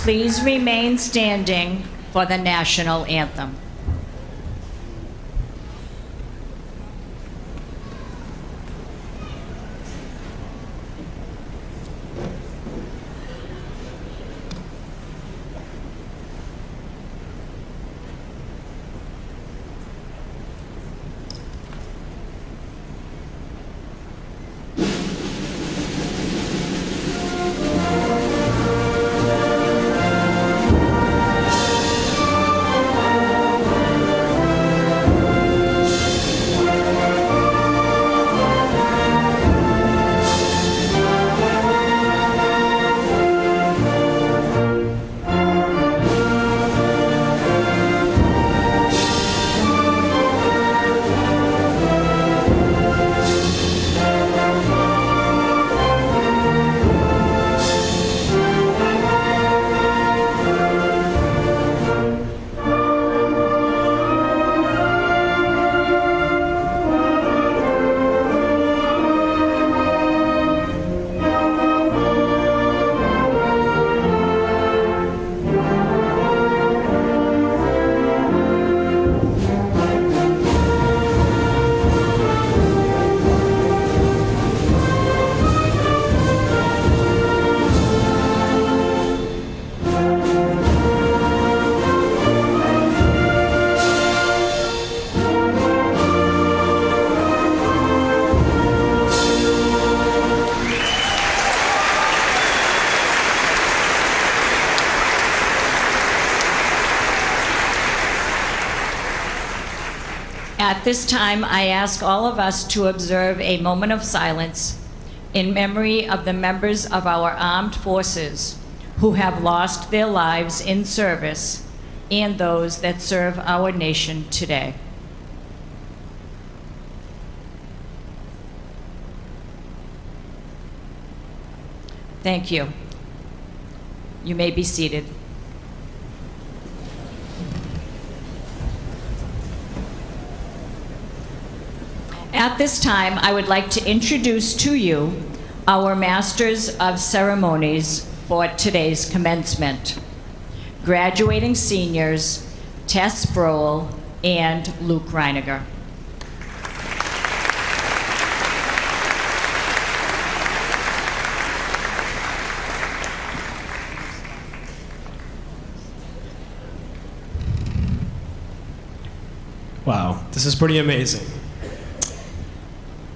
Please remain standing for the national anthem. At this time, I ask all of us to observe a moment of silence in memory of the members of our armed forces who have lost their lives in service and those that serve our nation today. Thank you. You may be seated. At this time, I would like to introduce to you our Masters of Ceremonies for today's commencement. Graduating seniors, Tess Brohl and Luke Reiniger. Wow, this is pretty amazing.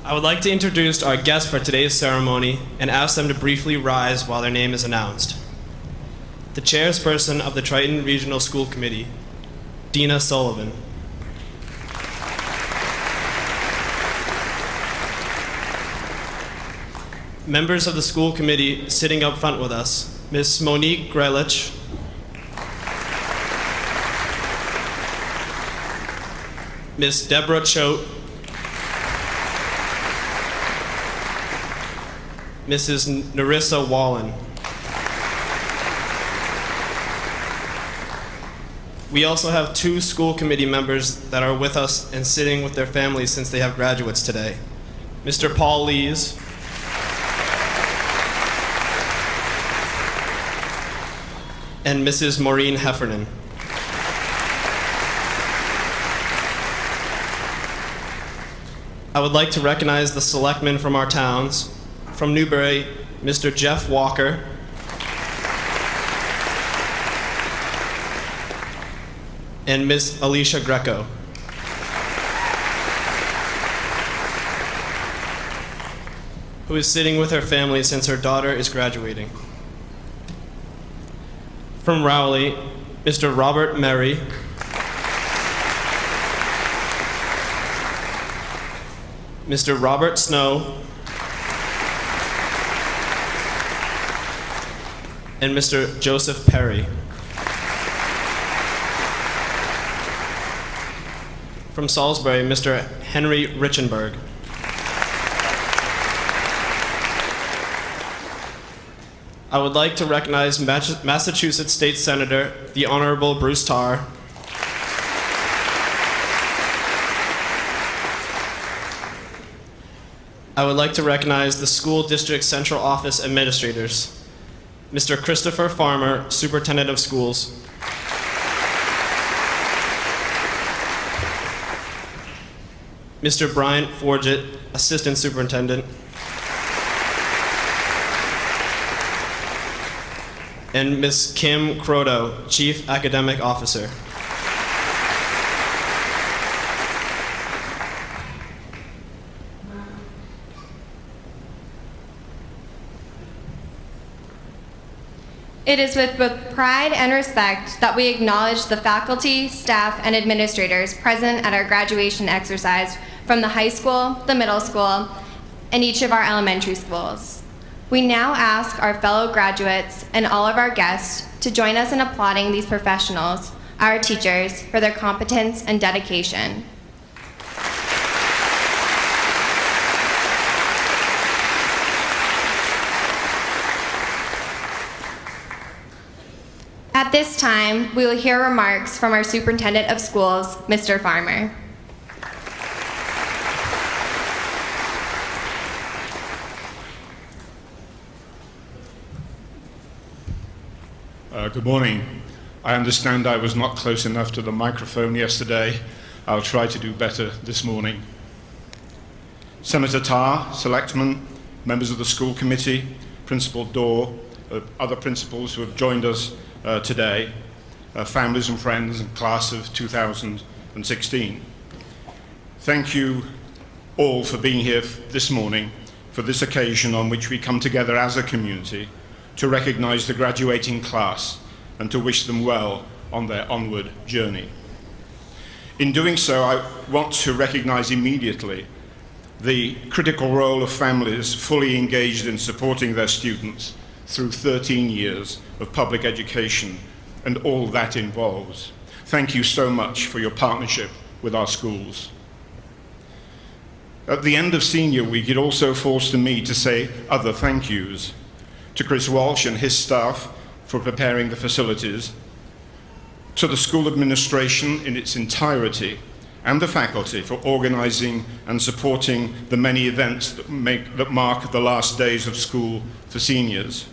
I would like to introduce our guests for today's ceremony and ask them to briefly rise while their name is announced. The chairperson of the Triton Regional School Committee, Dina Sullivan. Members of the school committee sitting up front with us, Ms. Monique Grelich, Ms. Deborah Choate, Mrs. Narissa Wallen. We also have two school committee members that are with us and sitting with their families since they have graduates today. Mr. Paul Lees and Mrs. Maureen Heffernan. I would like to recognize the selectmen from our towns. From Newbury, Mr. Jeff Walker, and Ms. Alicia Greco. Who is sitting with her family since her daughter is graduating. From Rowley, Mr. Robert Merry, Mr. Robert Snow, and Mr. Joseph Perry. From Salisbury, Mr. Henry Richenberg. I would like to recognize Massachusetts State Senator, the Honorable Bruce Tarr. I would like to recognize the School District Central Office Administrators, Mr. Christopher Farmer, Superintendent of Schools. Mr. Bryant Forget, Assistant Superintendent. And Ms. Kim Croto, Chief Academic Officer. It is with both pride and respect that we acknowledge the faculty, staff, and administrators present at our graduation exercise from the high school, the middle school, and each of our elementary schools. We now ask our fellow graduates and all of our guests to join us in applauding these professionals, our teachers, for their competence and dedication. At this time, we will hear remarks from our Superintendent of Schools, Mr. Farmer. Good morning. I understand I was not close enough to the microphone yesterday. I'll try to do better this morning. Senator Tarr, selectmen, members of the school committee, Principal Dorr, other principals who have joined us today, families and friends and class of 2016. Thank you all for being here this morning for this occasion on which we come together as a community to recognize the graduating class and to wish them well on their onward journey. In doing so, I want to recognize immediately the critical role of families fully engaged in supporting their students through 13 years of public education and all that involves. Thank you so much for your partnership with our schools. At the end of senior week, it also falls to me to say other thank yous. To Chris Walsh and his staff for preparing the facilities, to the school administration in its entirety, and the faculty for organizing and supporting the many events that mark the last days of school for seniors,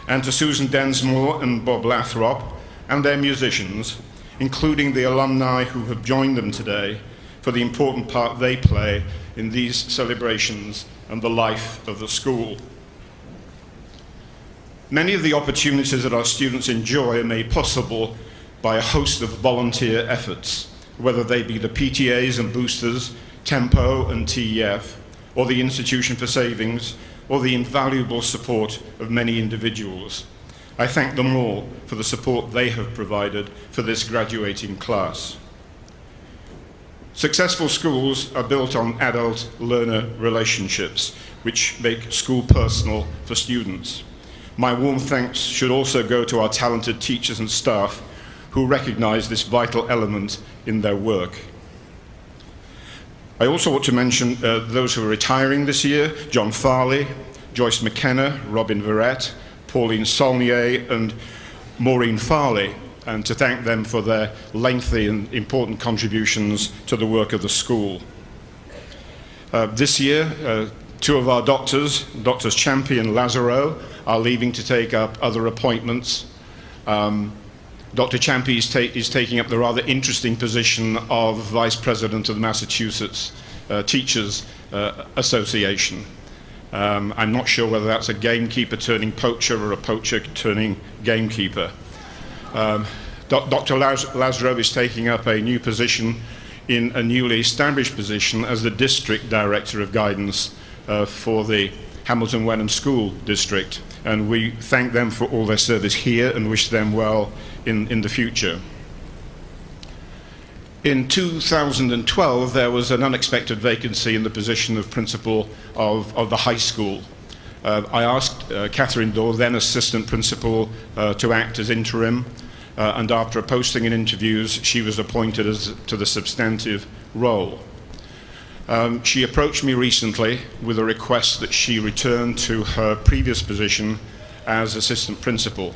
and to Susan Densmore and Bob Lathrop and their musicians, including the alumni who have joined them today, for the important part they play in these celebrations and the life of the school. Many of the opportunities that our students enjoy are made possible by a host of volunteer efforts, whether they be the PTAs and boosters, Tempo and TEF, or the Institution for Savings, or the invaluable support of many individuals. I thank them all for the support they have provided for this graduating class. Successful schools are built on adult-learner relationships, which make school personal for students. My warm thanks should also go to our talented teachers and staff who recognize this vital element in their work. I also want to mention those who are retiring this year: John Farley, Joyce McKenna, Robin Verrett, Pauline Saulnier, and Maureen Farley, and to thank them for their lengthy and important contributions to the work of the school. This year, two of our doctors, Drs. Champy and Lazaro, are leaving to take up other appointments. Dr. Champy is taking up the rather interesting position of Vice President of the Massachusetts Teachers Association. I'm not sure whether that's a gamekeeper turning poacher or a poacher turning gamekeeper. Dr. Lazaro is taking up a new position in a newly established position as the District Director of Guidance for the Hamilton Wenham School District, and we thank them for all their service here and wish them well in the future. In 2012, there was an unexpected vacancy in the position of principal of the high school. I asked Catherine Dorr, then assistant principal, to act as interim, and after a posting and interviews, she was appointed to the substantive role. She approached me recently with a request that she return to her previous position as assistant principal.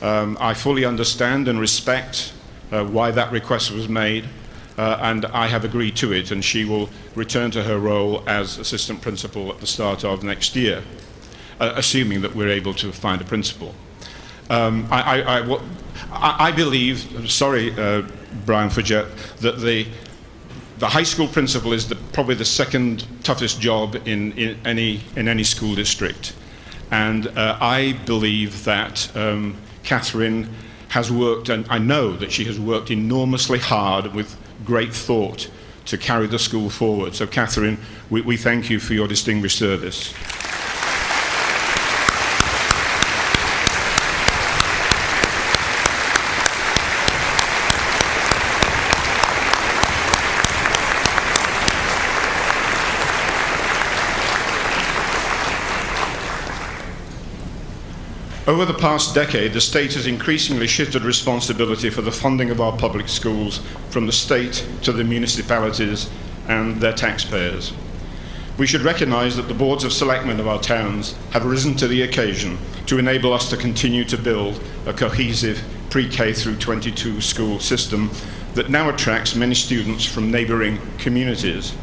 I fully understand and respect why that request was made, and I have agreed to it, and she will return to her role as assistant principal at the start of next year. assuming that we're able to find a principal. I believe, sorry, Brian Fudgett, that the high school principal is probably the second toughest job in any school district. And I believe that Catherine has worked, and I know that she has worked enormously hard with great thought to carry the school forward. So Catherine, we thank you for your distinguished service. Over the past decade, the state has increasingly shifted responsibility for the funding of our public schools from the state to the municipalities and their taxpayers. We should recognize that the boards of selectmen of our towns have risen to the occasion to enable us to continue to build a cohesive pre-K through 22 school system that now attracts many students from neighboring communities.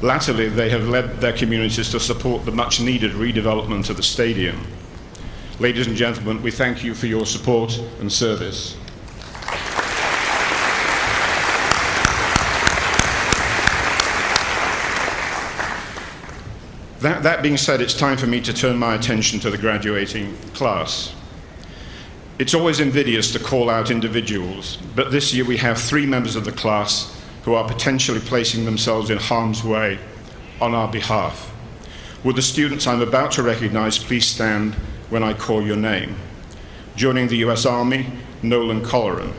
Latterly, they have led their communities to support the much-needed redevelopment of the stadium. Ladies and gentlemen, we thank you for your support and service. That being said, it's time for me to turn my attention to the graduating class. It's always invidious to call out individuals, but this year we have 3 members of the class who are potentially placing themselves in harm's way on our behalf. Would the students I'm about to recognize please stand when I call your name? Joining the US Army, Nolan Colleran.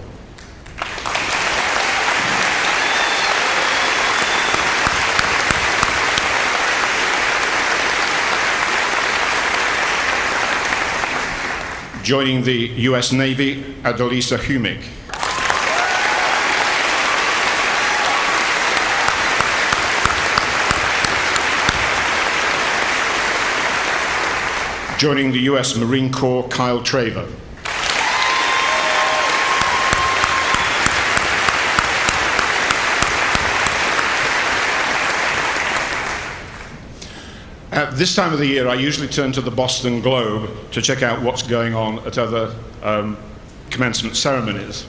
Joining the US Navy, Adalisa Humig. Joining the US Marine Corps, Kyle Traver. At this time of the year, I usually turn to the Boston Globe to check out what's going on at other commencement ceremonies.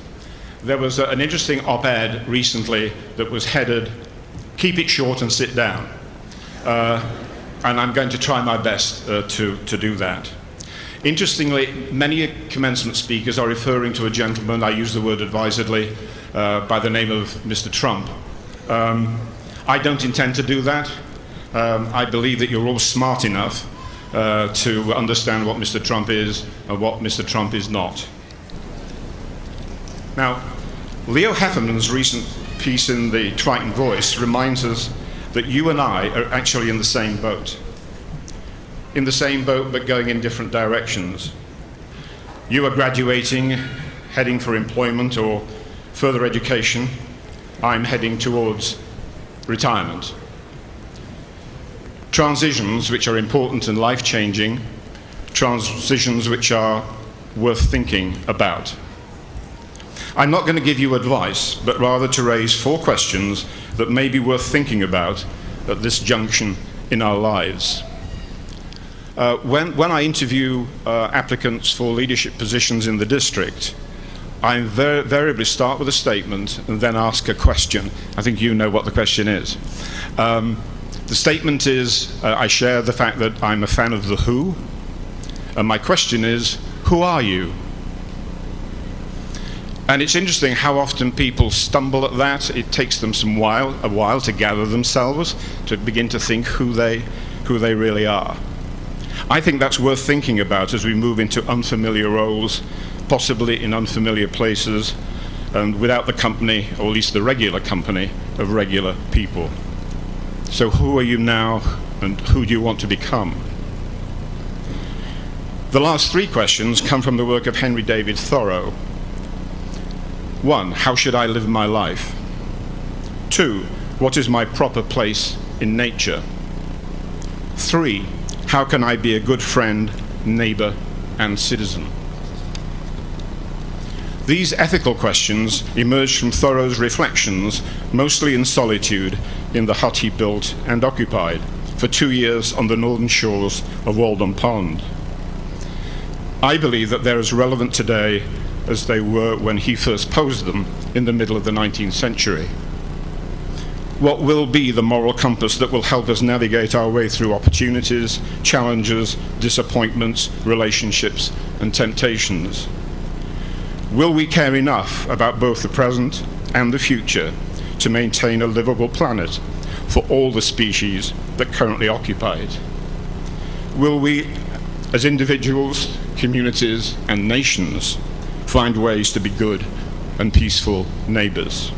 There was an interesting op-ed recently that was headed, "Keep it short and sit down." And I'm going to try my best to do that. Interestingly, many commencement speakers are referring to a gentleman, I use the word advisedly, by the name of Mr. Trump. I don't intend to do that. I believe that you're all smart enough to understand what Mr. Trump is and what Mr. Trump is not. Now, Leo Hefferman's recent piece in the Triton Voice reminds us that you and I are actually in the same boat. In the same boat, but going in different directions. You are graduating, heading for employment or further education. I'm heading towards retirement. Transitions which are important and life-changing, transitions which are worth thinking about. I'm not going to give you advice, but rather to raise 4 questions that may be worth thinking about at this junction in our lives. When I interview applicants for leadership positions in the district, I invariably start with a statement and then ask a question. I think you know what the question is. The statement is, I share the fact that I'm a fan of The Who, and my question is, who are you? And it's interesting how often people stumble at that. It takes them a while to gather themselves, to begin to think who they really are. I think that's worth thinking about as we move into unfamiliar roles, possibly in unfamiliar places, and without the company, or at least the regular company, of regular people. So who are you now, and who do you want to become? The last 3 questions come from the work of Henry David Thoreau. 1, how should I live my life? 2, what is my proper place in nature? 3, how can I be a good friend, neighbor, and citizen? These ethical questions emerged from Thoreau's reflections, mostly in solitude, in the hut he built and occupied, for 2 years on the northern shores of Walden Pond. I believe that they're as relevant today as they were when he first posed them in the middle of the 19th century. What will be the moral compass that will help us navigate our way through opportunities, challenges, disappointments, relationships, and temptations? Will we care enough about both the present and the future to maintain a livable planet for all the species that currently occupy it? Will we, as individuals, communities, and nations, find ways to be good and peaceful neighbors?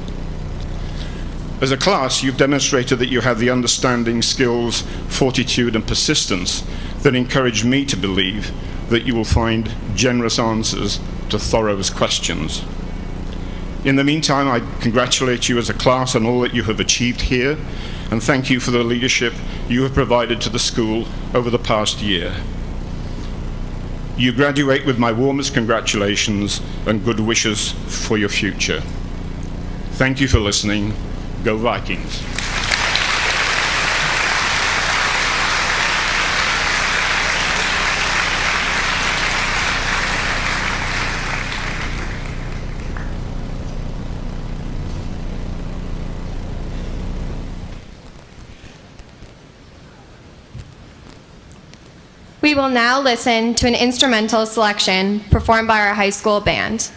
As a class, you've demonstrated that you have the understanding, skills, fortitude, and persistence that encourage me to believe that you will find generous answers to Thoreau's questions. In the meantime, I congratulate you as a class on all that you have achieved here, and thank you for the leadership you have provided to the school over the past year. You graduate with my warmest congratulations and good wishes for your future. Thank you for listening. Go Vikings. We will now listen to an instrumental selection performed by our high school band.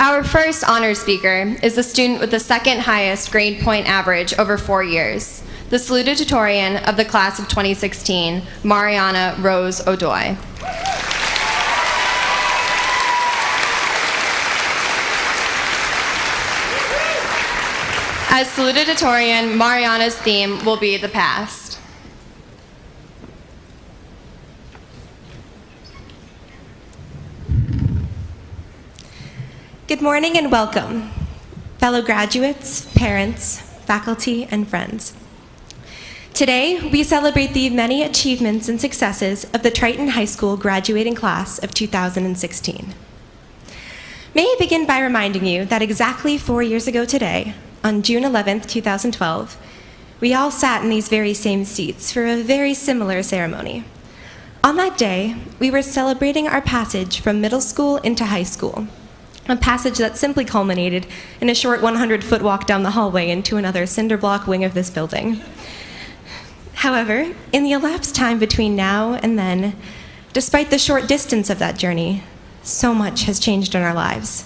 Our first honor speaker is the student with the second highest grade point average over 4 years, the salutatorian of the class of 2016, Mariana Rose Odoy. As salutatorian, Mariana's theme will be the past. Good morning and welcome, fellow graduates, parents, faculty, and friends. Today, we celebrate the many achievements and successes of the Triton High School graduating class of 2016. May I begin by reminding you that exactly 4 years ago today, on June 11th, 2012, we all sat in these very same seats for a very similar ceremony. On that day, we were celebrating our passage from middle school into high school, a passage that simply culminated in a short 100-foot walk down the hallway into another cinder block wing of this building. However, in the elapsed time between now and then, despite the short distance of that journey, so much has changed in our lives.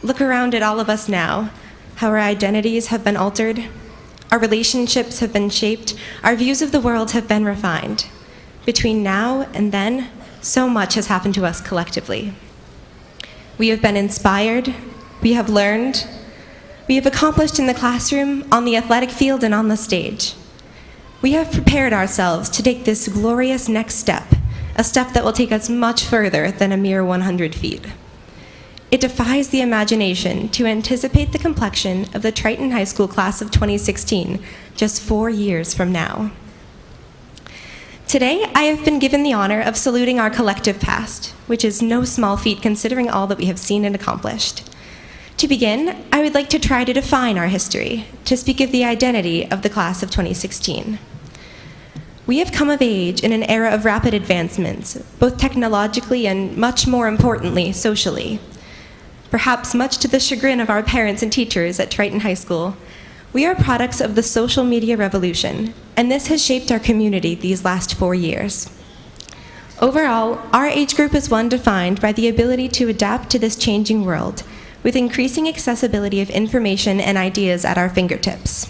Look around at all of us now, how our identities have been altered, our relationships have been shaped, our views of the world have been refined. Between now and then, so much has happened to us collectively. We have been inspired, we have learned, we have accomplished in the classroom, on the athletic field, and on the stage. We have prepared ourselves to take this glorious next step, a step that will take us much further than a mere 100 feet. It defies the imagination to anticipate the complexion of the Triton High School class of 2016 just 4 years from now. Today, I have been given the honor of saluting our collective past, which is no small feat considering all that we have seen and accomplished. To begin, I would like to try to define our history, to speak of the identity of the class of 2016. We have come of age in an era of rapid advancements, both technologically and, much more importantly, socially. Perhaps much to the chagrin of our parents and teachers at Triton High School, we are products of the social media revolution, and this has shaped our community these last 4 years. Overall, our age group is one defined by the ability to adapt to this changing world, with increasing accessibility of information and ideas at our fingertips.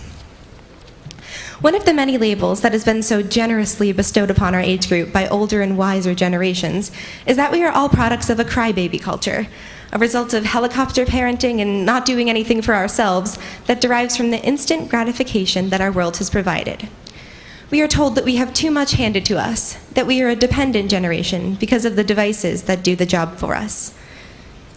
One of the many labels that has been so generously bestowed upon our age group by older and wiser generations is that we are all products of a crybaby culture, a result of helicopter parenting and not doing anything for ourselves that derives from the instant gratification that our world has provided. We are told that we have too much handed to us, that we are a dependent generation because of the devices that do the job for us.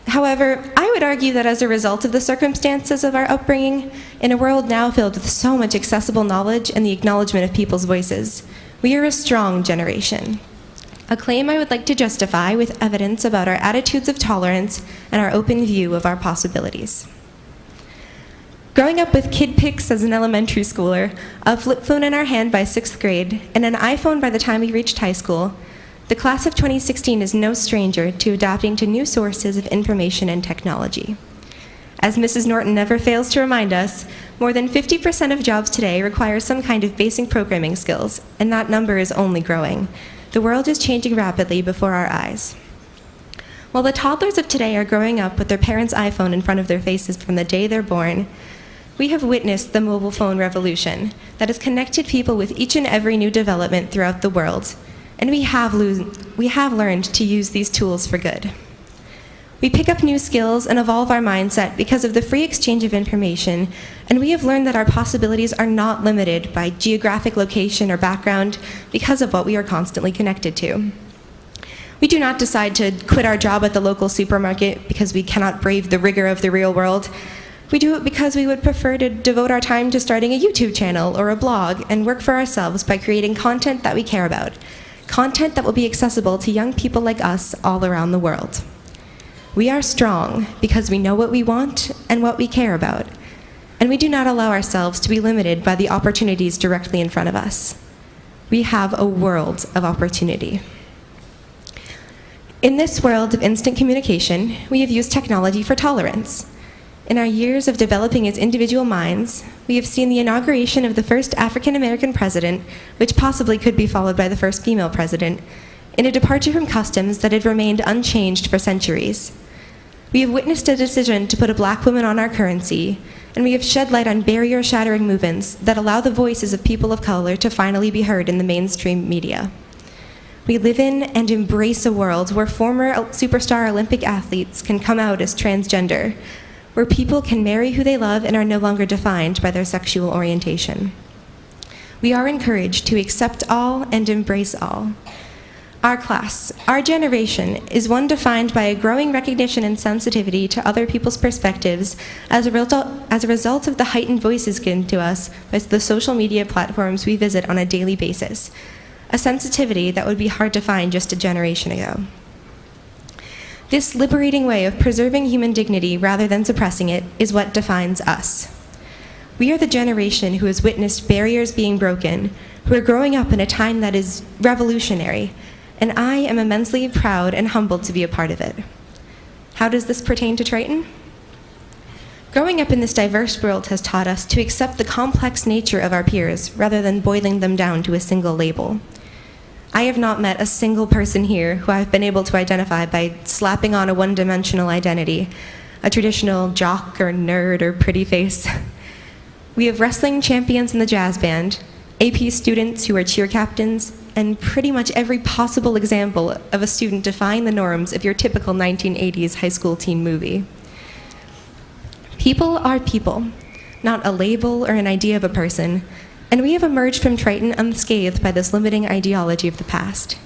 However, I would argue that as a result of the circumstances of our upbringing, in a world now filled with so much accessible knowledge and the acknowledgement of people's voices, we are a strong generation. A claim I would like to justify with evidence about our attitudes of tolerance and our open view of our possibilities. Growing up with kid pics as an elementary schooler, a flip phone in our hand by 6th grade, and an iPhone by the time we reached high school, the class of 2016 is no stranger to adapting to new sources of information and technology. As Mrs. Norton never fails to remind us, more than 50% of jobs today require some kind of basic programming skills, and that number is only growing. The world is changing rapidly before our eyes. While the toddlers of today are growing up with their parents' iPhone in front of their faces from the day they're born, we have witnessed the mobile phone revolution that has connected people with each and every new development throughout the world, and we have learned to use these tools for good. We pick up new skills and evolve our mindset because of the free exchange of information, and we have learned that our possibilities are not limited by geographic location or background because of what we are constantly connected to. We do not decide to quit our job at the local supermarket because we cannot brave the rigor of the real world. We do it because we would prefer to devote our time to starting a YouTube channel or a blog and work for ourselves by creating content that we care about, content that will be accessible to young people like us all around the world. We are strong because we know what we want and what we care about, and we do not allow ourselves to be limited by the opportunities directly in front of us. We have a world of opportunity. In this world of instant communication, we have used technology for tolerance. In our years of developing as individual minds, we have seen the inauguration of the first African-American president, which possibly could be followed by the first female president, in a departure from customs that had remained unchanged for centuries. We have witnessed a decision to put a black woman on our currency, and we have shed light on barrier-shattering movements that allow the voices of people of color to finally be heard in the mainstream media. We live in and embrace a world where former superstar Olympic athletes can come out as transgender, where people can marry who they love and are no longer defined by their sexual orientation. We are encouraged to accept all and embrace all. Our class, our generation, is one defined by a growing recognition and sensitivity to other people's perspectives as a result of the heightened voices given to us by the social media platforms we visit on a daily basis, a sensitivity that would be hard to find just a generation ago. This liberating way of preserving human dignity rather than suppressing it is what defines us. We are the generation who has witnessed barriers being broken, who are growing up in a time that is revolutionary, and I am immensely proud and humbled to be a part of it. How does this pertain to Triton? Growing up in this diverse world has taught us to accept the complex nature of our peers rather than boiling them down to a single label. I have not met a single person here who I've been able to identify by slapping on a one-dimensional identity, a traditional jock or nerd or pretty face. We have wrestling champions in the jazz band, AP students who are cheer captains, and pretty much every possible example of a student defying the norms of your typical 1980s high school teen movie. People are people, not a label or an idea of a person, and we have emerged from Triton unscathed by this limiting ideology of the past.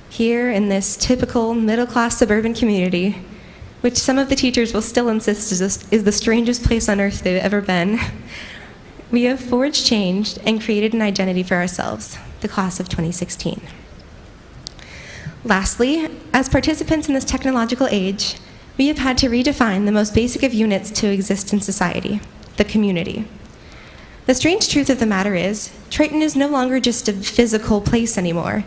Here in this typical middle-class suburban community, which some of the teachers will still insist is the strangest place on earth they've ever been, we have forged change and created an identity for ourselves, the class of 2016. Lastly, as participants in this technological age, we have had to redefine the most basic of units to exist in society, the community. The strange truth of the matter is, Triton is no longer just a physical place anymore,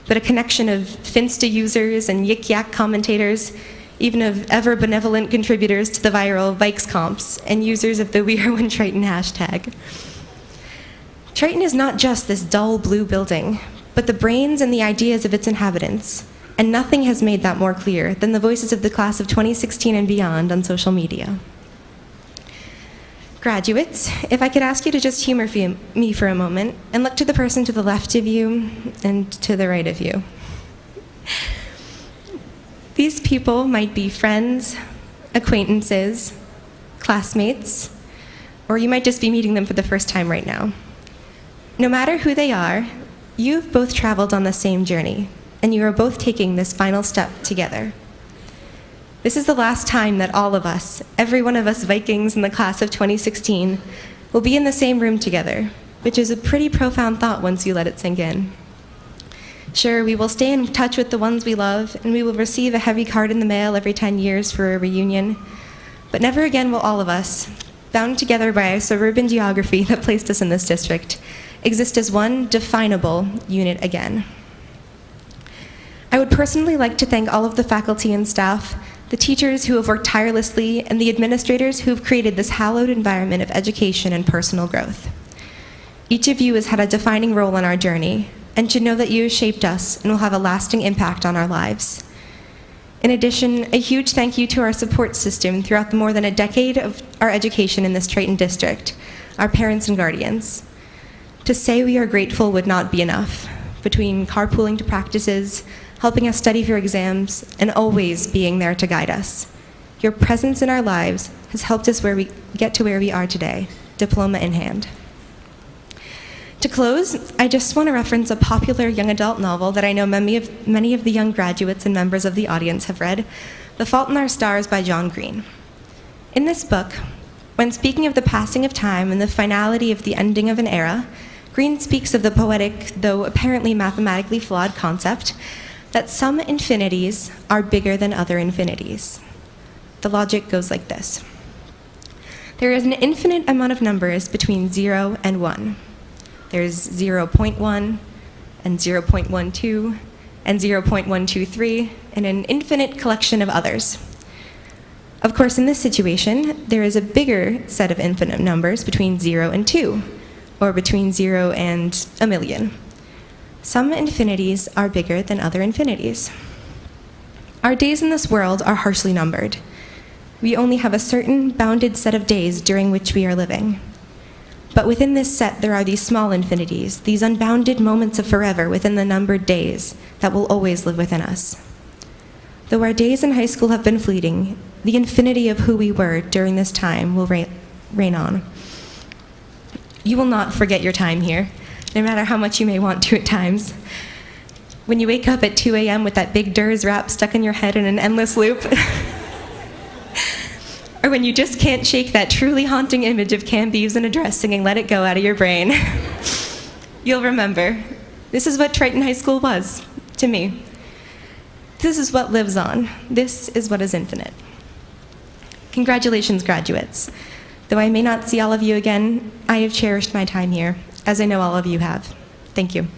but a connection of Finsta users and yik-yak commentators, even of ever-benevolent contributors to the viral Vikes comps and users of the We Are One Triton hashtag. Triton is not just this dull blue building, but the brains and the ideas of its inhabitants, and nothing has made that more clear than the voices of the class of 2016 and beyond on social media. Graduates, if I could ask you to just humor me for a moment and look to the person to the left of you and to the right of you. These people might be friends, acquaintances, classmates, or you might just be meeting them for the first time right now. No matter who they are, you've both traveled on the same journey, and you are both taking this final step together. This is the last time that all of us, every one of us Vikings in the class of 2016, will be in the same room together, which is a pretty profound thought once you let it sink in. Sure, we will stay in touch with the ones we love, and we will receive a heavy card in the mail every 10 years for a reunion, but never again will all of us, bound together by a suburban geography that placed us in this district, exist as one definable unit again. I would personally like to thank all of the faculty and staff, the teachers who have worked tirelessly, and the administrators who have created this hallowed environment of education and personal growth. Each of you has had a defining role in our journey, and should know that you have shaped us and will have a lasting impact on our lives. In addition, a huge thank you to our support system throughout the more than a decade of our education in this Triton district, our parents and guardians. To say we are grateful would not be enough. Between carpooling to practices, helping us study for exams, and always being there to guide us. Your presence in our lives has helped us get to where we are today, diploma in hand. To close, I just want to reference a popular young adult novel that I know many of the young graduates and members of the audience have read, The Fault in Our Stars by John Green. In this book, when speaking of the passing of time and the finality of the ending of an era, Green speaks of the poetic, though apparently mathematically flawed concept that some infinities are bigger than other infinities. The logic goes like this. There is an infinite amount of numbers between 0 and 1. There's 0.1 and 0.12 and 0.123 and an infinite collection of others. Of course, in this situation, there is a bigger set of infinite numbers between 0 and 2, or between 0 and 1,000,000. Some infinities are bigger than other infinities. Our days in this world are harshly numbered. We only have a certain bounded set of days during which we are living. But within this set, there are these small infinities, these unbounded moments of forever within the numbered days that will always live within us. Though our days in high school have been fleeting, the infinity of who we were during this time will reign on. You will not forget your time here, no matter how much you may want to at times. When you wake up at 2 a.m. with that big Durs rap stuck in your head in an endless loop, or when you just can't shake that truly haunting image of Cam Beeves in a dress singing Let It Go out of your brain, you'll remember, this is what Triton High School was, to me. This is what lives on. This is what is infinite. Congratulations, graduates. Though I may not see all of you again, I have cherished my time here, as I know all of you have. Thank you.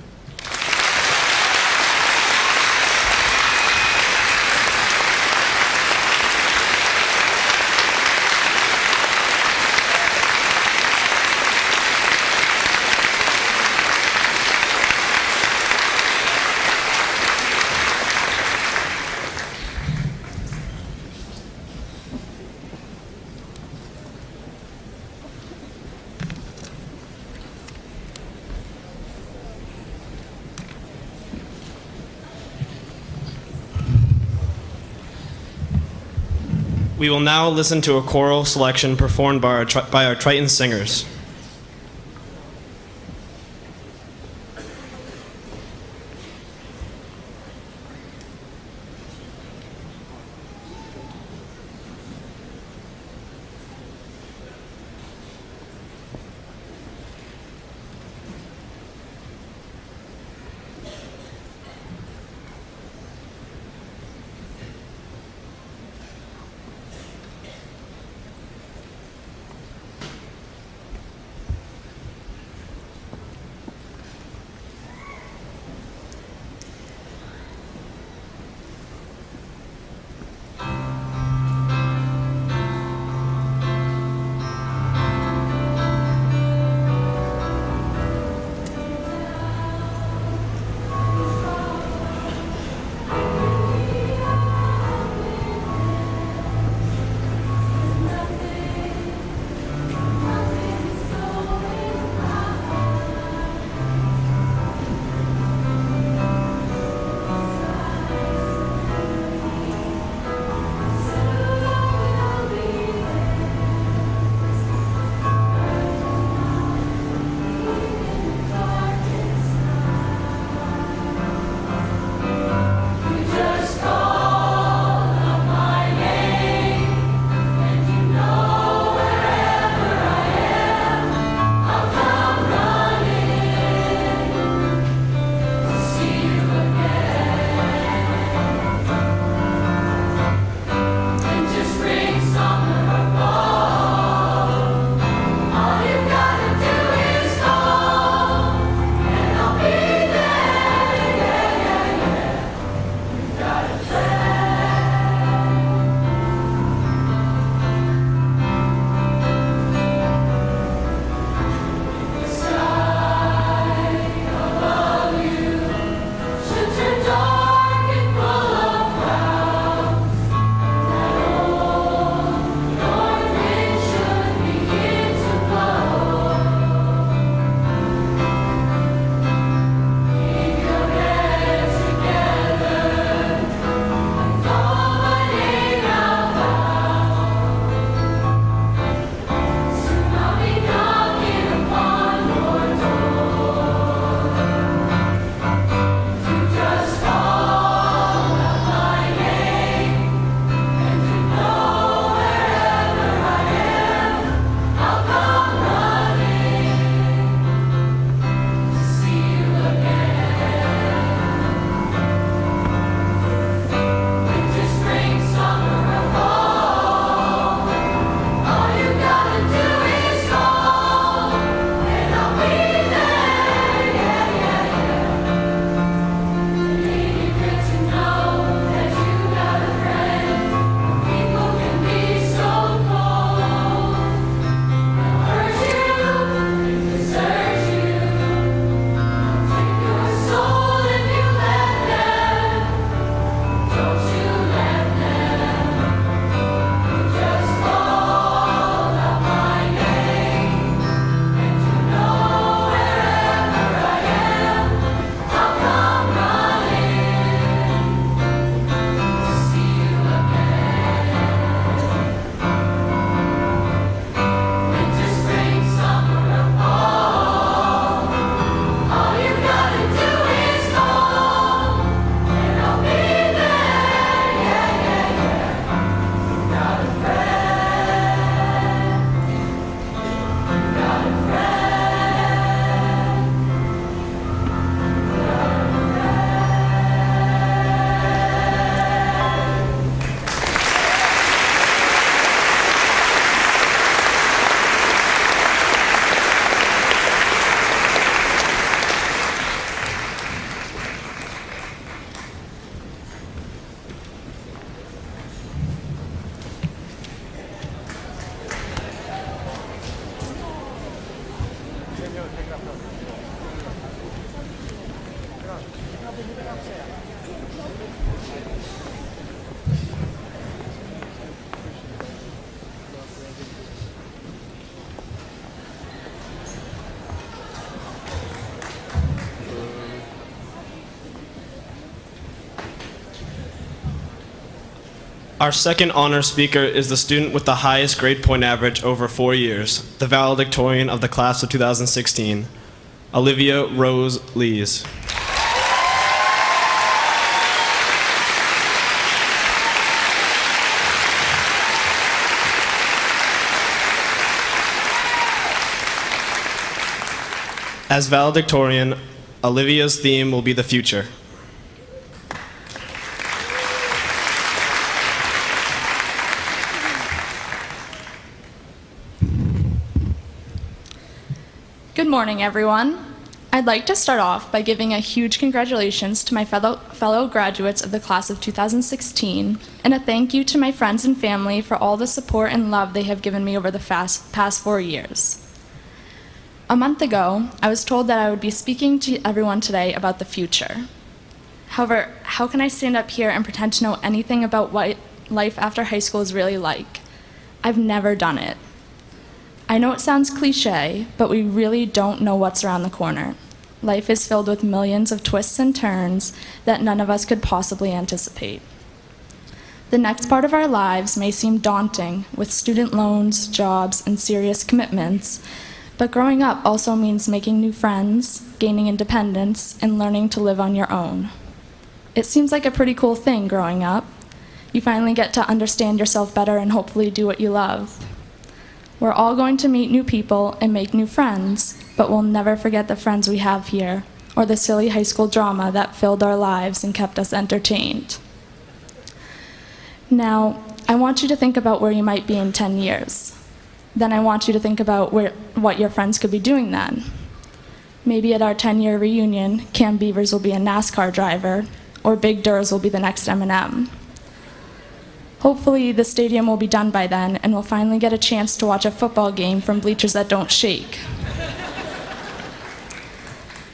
We will now listen to a choral selection performed by our Triton singers. Our second honor speaker is the student with the highest grade point average over 4 years, the valedictorian of the class of 2016, Olivia Rose Lees. As valedictorian, Olivia's theme will be the future. Good morning, everyone. I'd like to start off by giving a huge congratulations to my fellow graduates of the class of 2016, and a thank you to my friends and family for all the support and love they have given me over the past 4 years. A month ago, I was told that I would be speaking to everyone today about the future. However, how can I stand up here and pretend to know anything about what life after high school is really like? I've never done it. I know it sounds cliche, but we really don't know what's around the corner. Life is filled with millions of twists and turns that none of us could possibly anticipate. The next part of our lives may seem daunting, with student loans, jobs, and serious commitments, but growing up also means making new friends, gaining independence, and learning to live on your own. It seems like a pretty cool thing growing up. You finally get to understand yourself better and hopefully do what you love. We're all going to meet new people and make new friends, but we'll never forget the friends we have here, or the silly high school drama that filled our lives and kept us entertained. Now, I want you to think about where you might be in 10 years. Then I want you to think about what your friends could be doing then. Maybe at our 10-year reunion, Cam Beavers will be a NASCAR driver, or Big Durs will be the next M&M. Hopefully, the stadium will be done by then, and we'll finally get a chance to watch a football game from bleachers that don't shake.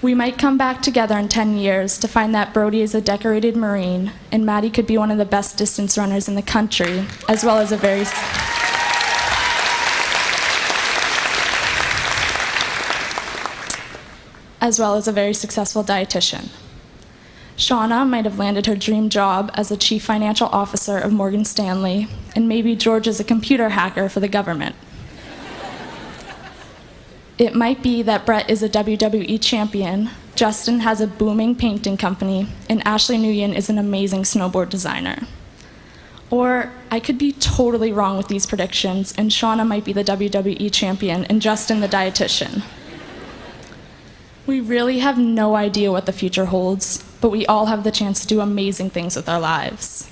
We might come back together in 10 years to find that Brody is a decorated Marine, and Maddie could be one of the best distance runners in the country, as well as a very successful dietitian. Shauna might have landed her dream job as a chief financial officer of Morgan Stanley, and maybe George is a computer hacker for the government. It might be that Brett is a WWE champion, Justin has a booming painting company, and Ashley Nguyen is an amazing snowboard designer. Or I could be totally wrong with these predictions, and Shauna might be the WWE champion and Justin the dietitian. We really have no idea what the future holds, but we all have the chance to do amazing things with our lives.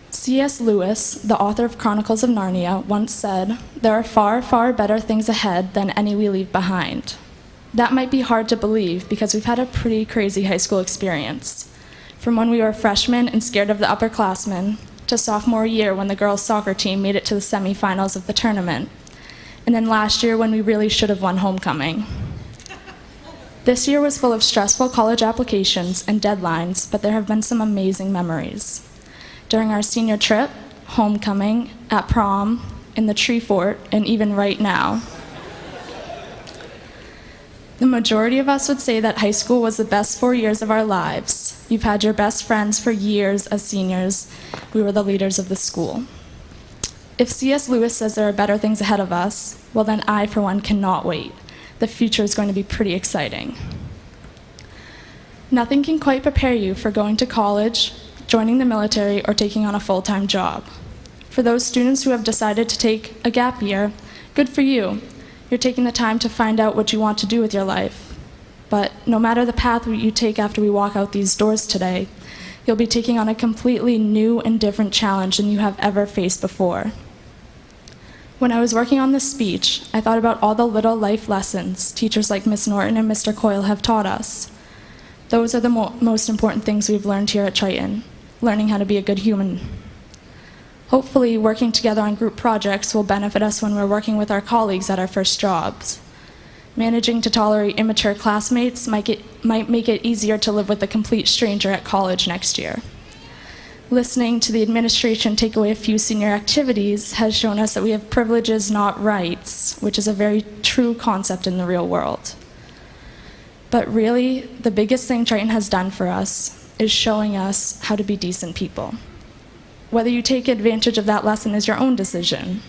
C.S. Lewis, the author of Chronicles of Narnia, once said, "There are far, far better things ahead than any we leave behind." That might be hard to believe because we've had a pretty crazy high school experience. From when we were freshmen and scared of the upperclassmen, to sophomore year when the girls' soccer team made it to the semifinals of the tournament, and then last year when we really should have won homecoming. This year was full of stressful college applications and deadlines, but there have been some amazing memories. During our senior trip, homecoming, at prom, in the tree fort, and even right now. The majority of us would say that high school was the best 4 years of our lives. You've had your best friends for years as seniors. We were the leaders of the school. If C.S. Lewis says there are better things ahead of us, well then I, for one, cannot wait. The future is going to be pretty exciting. Nothing can quite prepare you for going to college, joining the military, or taking on a full-time job. For those students who have decided to take a gap year, good for you. You're taking the time to find out what you want to do with your life. But no matter the path you take after we walk out these doors today, you'll be taking on a completely new and different challenge than you have ever faced before. When I was working on this speech, I thought about all the little life lessons teachers like Miss Norton and Mr. Coyle have taught us. Those are the most important things we've learned here at Triton, learning how to be a good human. Hopefully, working together on group projects will benefit us when we're working with our colleagues at our first jobs. Managing to tolerate immature classmates might make it easier to live with a complete stranger at college next year. Listening to the administration take away a few senior activities has shown us that we have privileges, not rights, which is a very true concept in the real world. But really, the biggest thing Triton has done for us is showing us how to be decent people. Whether you take advantage of that lesson is your own decision.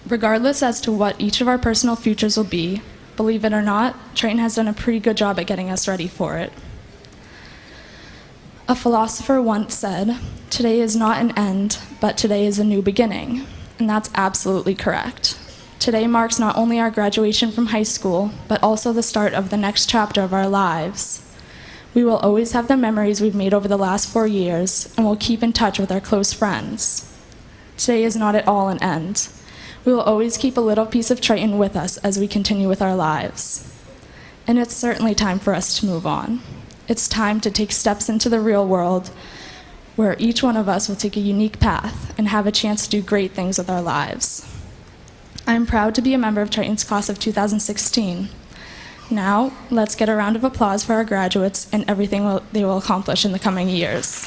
Regardless as to what each of our personal futures will be, believe it or not, Triton has done a pretty good job at getting us ready for it. A philosopher once said, "Today is not an end, but today is a new beginning." And that's absolutely correct. Today marks not only our graduation from high school, but also the start of the next chapter of our lives. We will always have the memories we've made over the last 4 years, and we'll keep in touch with our close friends. Today is not at all an end. We will always keep a little piece of Triton with us as we continue with our lives. And it's certainly time for us to move on. It's time to take steps into the real world where each one of us will take a unique path and have a chance to do great things with our lives. I'm proud to be a member of Triton's class of 2016. Now, let's get a round of applause for our graduates and everything they will accomplish in the coming years.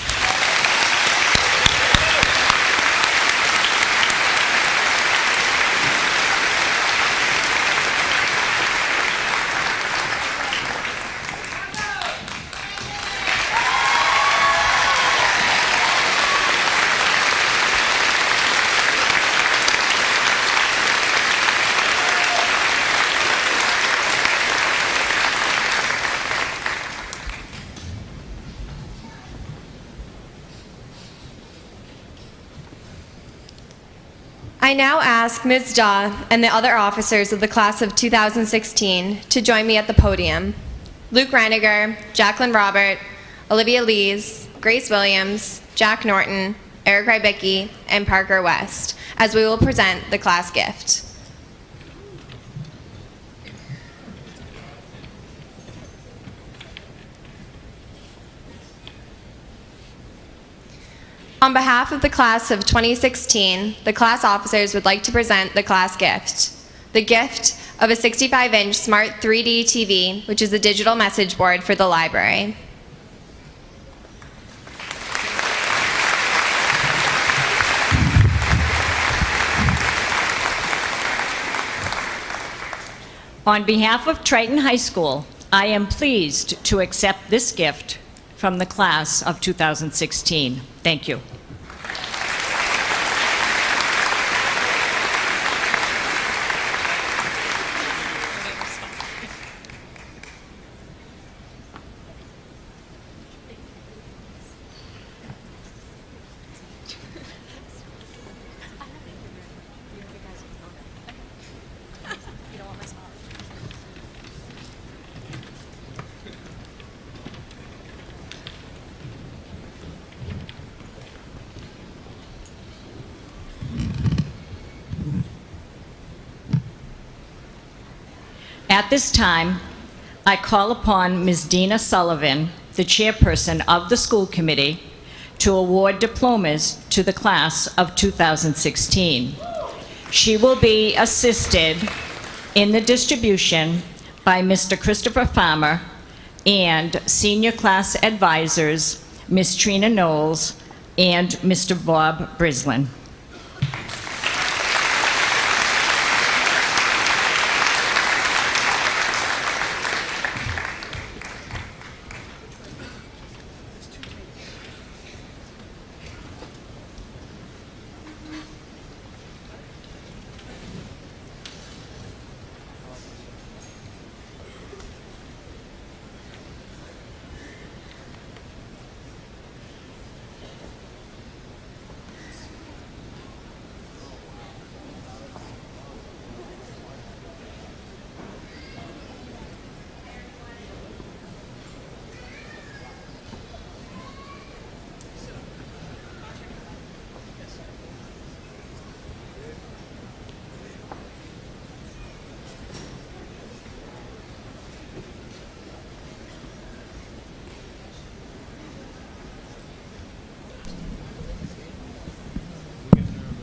I now ask Ms. Daw and the other officers of the class of 2016 to join me at the podium. Luke Reiniger, Jacqueline Robert, Olivia Lees, Grace Williams, Jack Norton, Eric Rybicki, and Parker West, as we will present the class gift. On behalf of the class of 2016, the class officers would like to present the class gift. The gift of a 65-inch Smart 3D TV, which is a digital message board for the library. On behalf of Triton High School, I am pleased to accept this gift from the class of 2016. Thank you. At this time, I call upon Ms. Dina Sullivan, the chairperson of the school committee, to award diplomas to the class of 2016. She will be assisted in the distribution by Mr. Christopher Farmer and senior class advisors, Ms. Trina Knowles and Mr. Bob Brislin.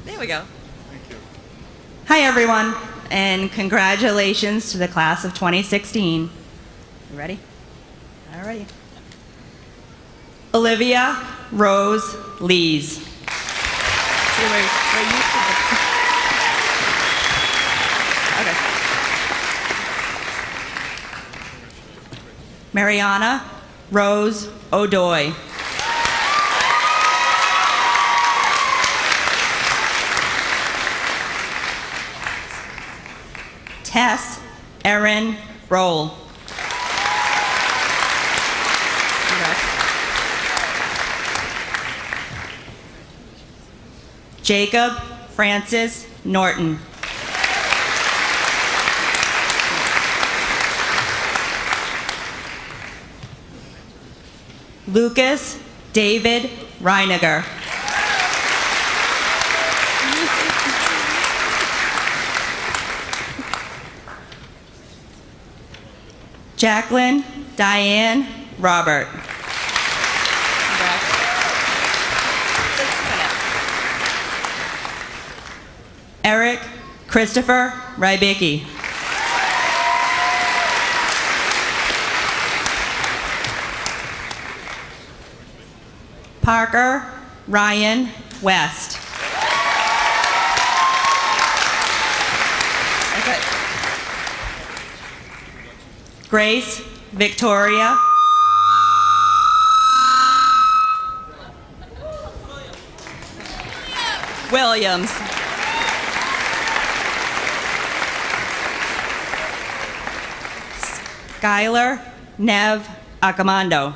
There we go. Thank you. Hi, everyone. and congratulations to the class of 2016. You ready? All right. Olivia Rose Lees. See where you okay. Mariana Rose O'Doy. Tess Erin Roll. Jacob Francis Norton. Lucas David Reiniger. Jacqueline Diane Robert. Eric Christopher Rybicki. Parker Ryan West. Grace Victoria Williams. Skylar Nev Acamando.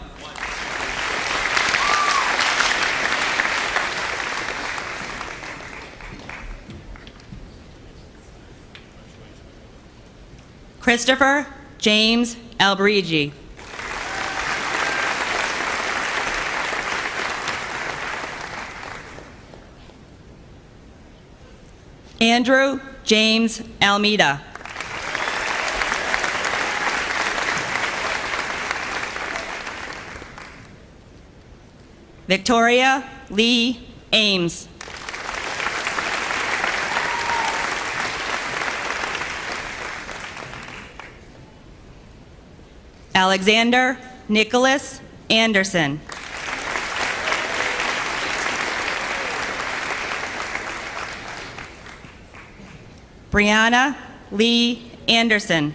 Christopher James Albrigi. Andrew James Almeida. Victoria Lee Ames. Alexander Nicholas Anderson. Brianna Lee Anderson.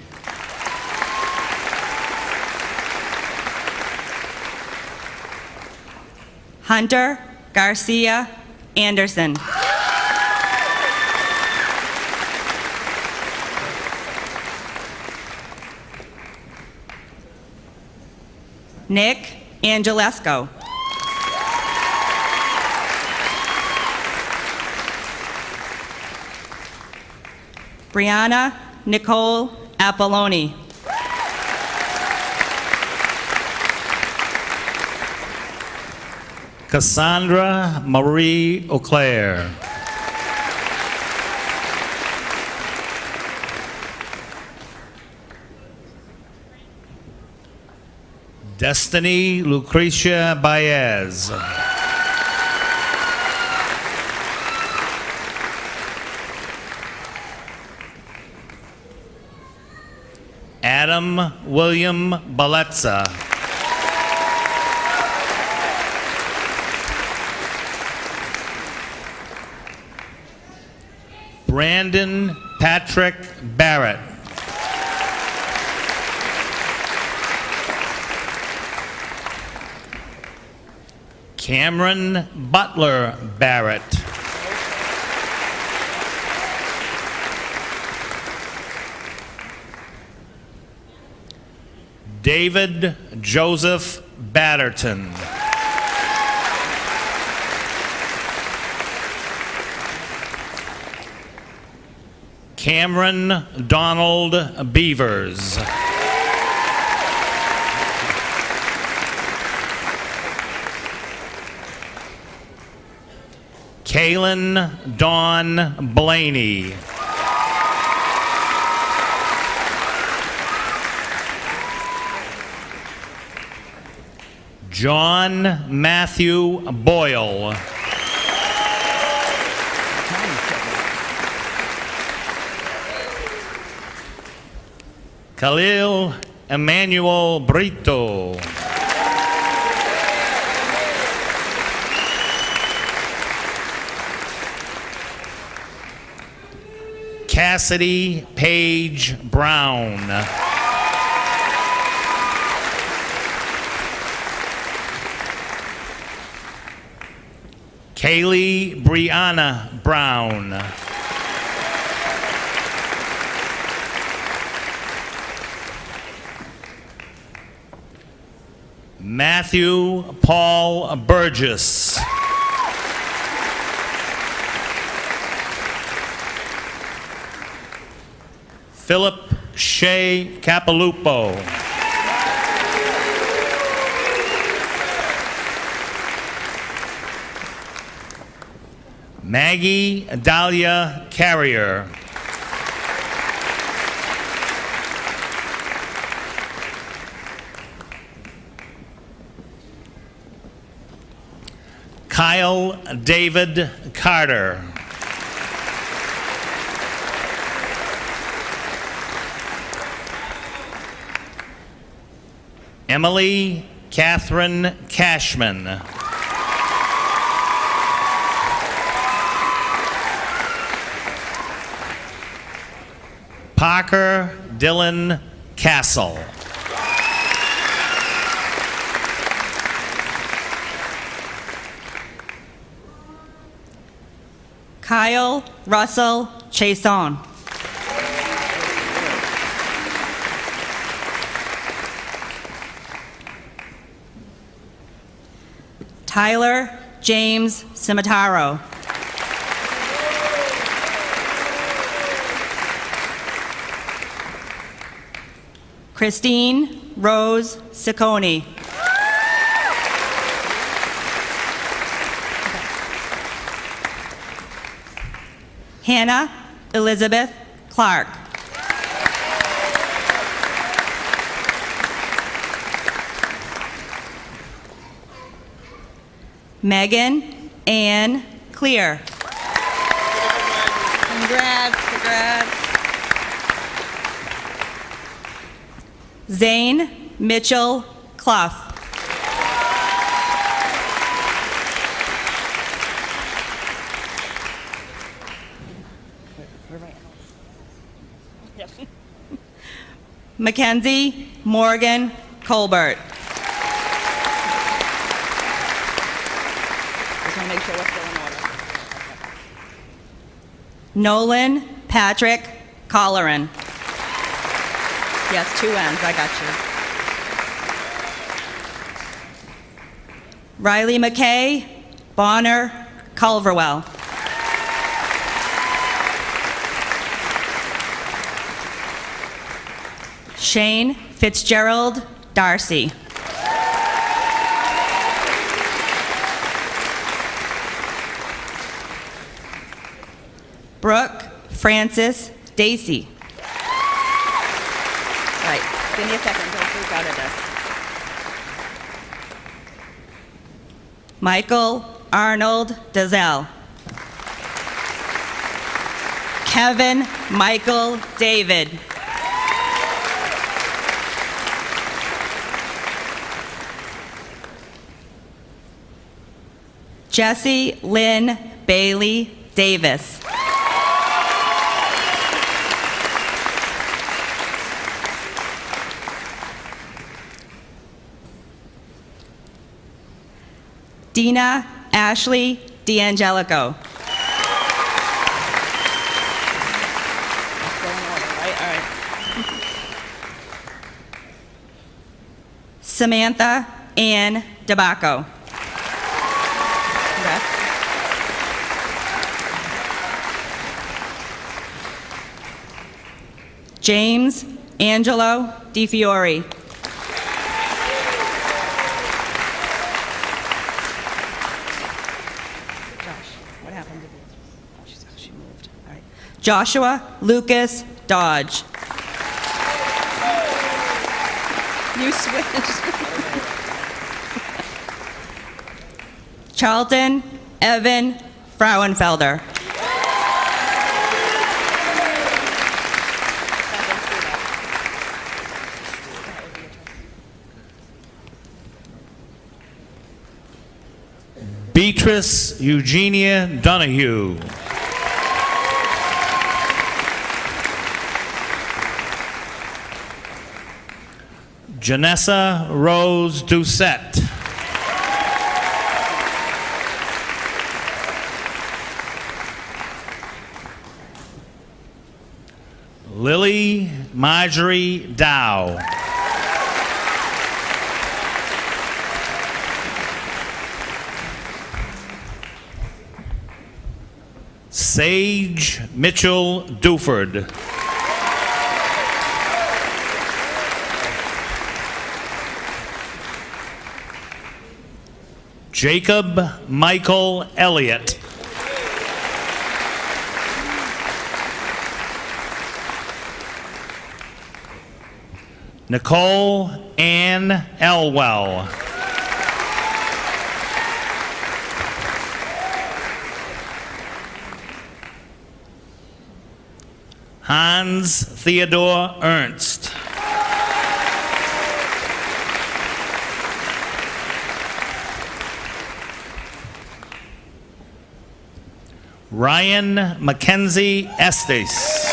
Hunter Garcia Anderson. Nick Angelesco. Brianna Nicole Apolloni. Cassandra Marie Auclair. Destiny Lucretia Baez. Adam William Baletza. Brandon Patrick Barrett. Cameron Butler Barrett. David Joseph Batterton. Cameron Donald Beavers. Kaylin Dawn Blaney. John Matthew Boyle. Khalil Emmanuel Brito. Cassidy Paige Brown. Kaylee Brianna Brown. Matthew Paul Burgess. Philip Shea Capilupo. Maggie Dahlia Carrier. Kyle David Carter. Emily Catherine Cashman. Parker Dylan Castle. Kyle Russell Chason. Tyler James Cimitaro. Christine Rose Ciccone. Hannah Elizabeth Clark. Megan Ann Clear. Congrats. Zane Mitchell Clough. Mackenzie Morgan Colbert. Just want to make sure what's still in order. Nolan Patrick Colleran. Yes, 2 N's, I got you. Riley McKay Bonner Culverwell. Shane Fitzgerald Darcy. Brooke Francis Dacey. All right, give me a second, don't freak out at this. Michael Arnold Dazelle. Kevin Michael David. Jessie Lynn Bailey Davis. Dina Ashley D'Angelico. Samantha Ann DeBacco. James Angelo DiFiore. What happened? She moved. All right. Joshua Lucas Dodge. You switched. Charlton Evan Frauenfelder. Beatrice Eugenia Donahue. Janessa Rose Doucette. Lily Marjorie Dow. Sage Mitchell Duford. Jacob Michael Elliott. Nicole Ann Elwell. Hans Theodore Ernst. Ryan Mackenzie Estes.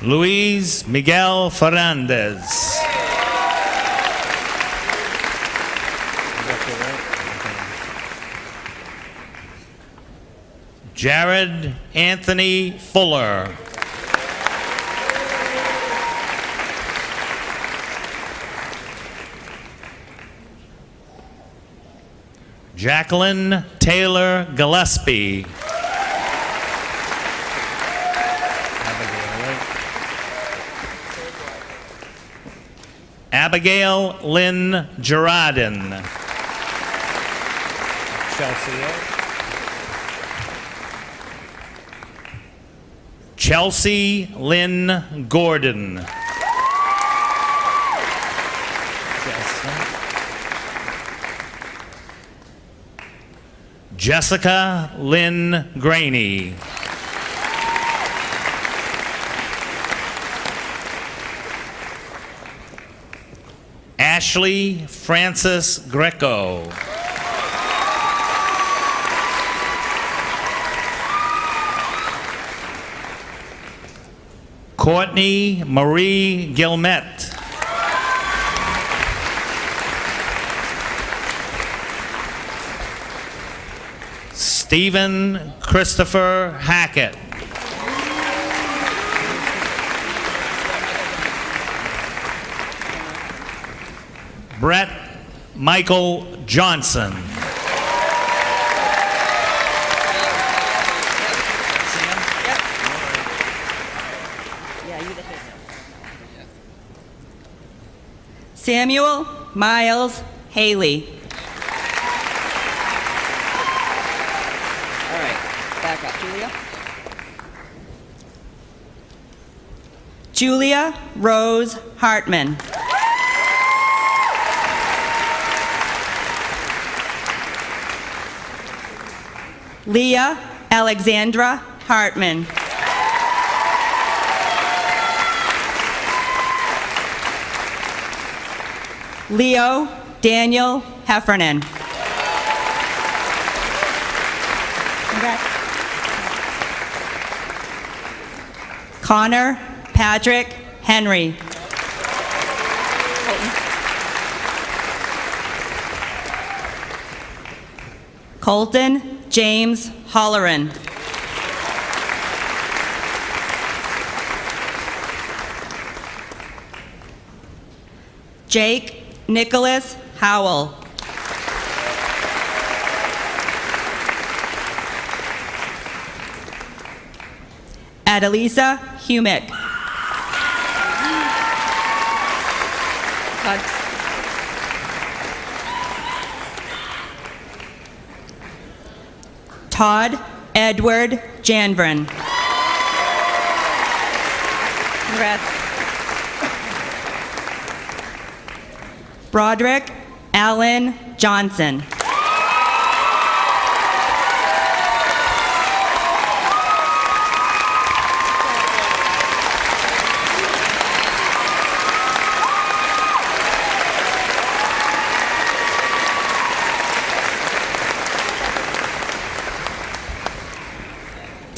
Luis Miguel Fernandez. Jared Anthony Fuller. Jacqueline Taylor Gillespie. Abigail Lynn Gerardin. Chelsea Lynn Gordon. Jessica Lynn Graney. Ashley Francis Greco. Courtney Marie Gilmet. Stephen Christopher Hackett. Brett Michael Johnson. Samuel Miles Haley. All right, back up, Julia. Julia Rose Hartman. Leah Alexandra Hartman. Leo Daniel Heffernan. Congrats. Connor Patrick Henry. Colton James Holleran. Jake Nicholas Howell. Adelisa Humick. Todd Edward Janvrin. Congrats. Broderick Allen Johnson.